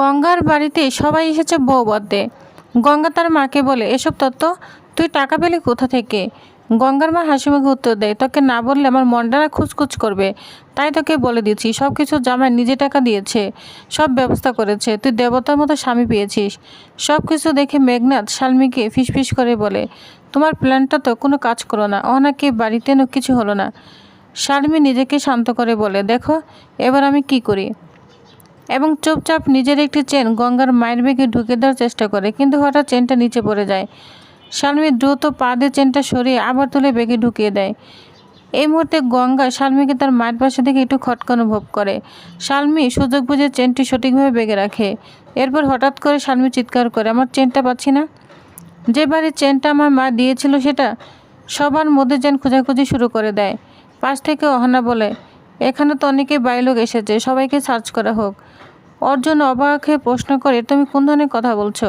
গঙ্গার বাড়িতে সবাই এসেছে বউ বাঁধতে। গঙ্গা তার মাকে বলে, এসব তত্ত্ব তুই টাকা পেলি কোথা থেকে? গঙ্গার মা হাসিমুখে উত্তর দেয়, তোকে না বললে আমার মনটা না খুচখুচ করবে, তাই তোকে বলে দিচ্ছি। সব কিছু জামাই নিজে টাকা দিয়েছে, সব ব্যবস্থা করেছে, তুই দেবতার মতো স্বামী পেয়েছিস। সব কিছু দেখে মেঘনাথ শালমিকে ফিসফিস করে বলে, তোমার প্ল্যানটা তো কোনো কাজ করো না, নাকি বাড়িতে কিছু হলো না। শালমি নিজেকে শান্ত করে বলে, দেখো এবার আমি কি করি। এবং চুপচাপ নিজের একটি চেন গঙ্গার মায়ের বেগে ঢুকে দেওয়ার চেষ্টা করে, কিন্তু হঠাৎ চেনটা নিচে পড়ে যায়। শালমি দ্রুত পা দিয়ে চেনটা সরিয়ে আবার তুলে বেগে ঢুকিয়ে দেয়। এই মুহূর্তে গঙ্গা শালমিকে তার মায়ের পাশে থেকে একটু খটকা অনুভব করে। শালমি সুযোগ বুঝে চেনটি সঠিকভাবে বেগে রাখে। এরপর হঠাৎ করে শালমি চিৎকার করে, আমার চেনটা পাচ্ছি না। যে বাড়ির চেনটা আমার মা দিয়েছিল সেটা সবার মধ্যে যেন খোঁজাখুঁজি শুরু করে দেয়। পাশ থেকে অহনা বলে, এখানে তো অনেকে বাইলোক এসেছে, সবাইকে সার্চ করা হোক। অর্জুন অবাক হয়ে প্রশ্ন করে, তুমি কোন ধরনের কথা বলছো?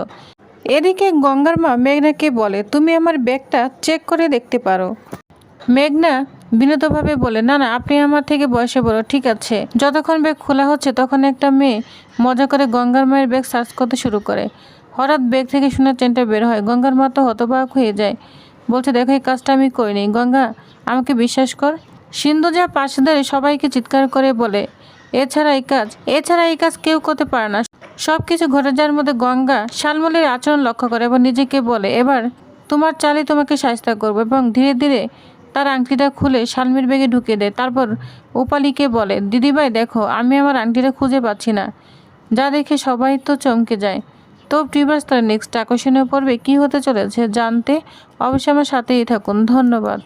এদিকে গঙ্গার মা মেঘনাকে বলে, তুমি আমার ব্যাগটা চেক করে দেখতে পারো। মেঘনা বিনীতভাবে বলে, না না, আপনি আমার থেকে বয়সে বড়, ঠিক আছে। যতক্ষণ ব্যাগ খোলা হচ্ছে তখন একটা মেয়ে মজা করে গঙ্গার মায়ের ব্যাগ সার্চ করতে শুরু করে। হঠাৎ ব্যাগ থেকে সোনার চেনটা বের হয়। গঙ্গার মা তো হতবাক হয়ে যায়, বলছে, দেখো এই কাজটা আমি করিনি, গঙ্গা আমাকে বিশ্বাস কর। সিন্ধুজা পাশে ধরে সবাইকে চিৎকার করে বলে, এছাড়া এই কাজ কেউ করতে পারে না। সব কিছু ঘটে যাওয়ার মধ্যে গঙ্গা শালমলির আচরণ লক্ষ্য করে এবং নিজেকে বলে, এবার তোমার চালই তোমাকে শায়েস্তা করবো। এবং ধীরে ধীরে তার আংটিটা খুলে শালমির ব্যাগে ঢুকিয়ে দেয়। তারপর উপালিকে বলে, দিদিভাই দেখো, আমি আমার আংটিটা খুঁজে পাচ্ছি না। যা দেখে সবাই তো চমকে যায়। তো টিভার্স তার নেক্সট আকর্ষণীয় পর্বে কী হতে চলেছে জানতে অবশ্যই আমার সাথেই থাকুন। ধন্যবাদ।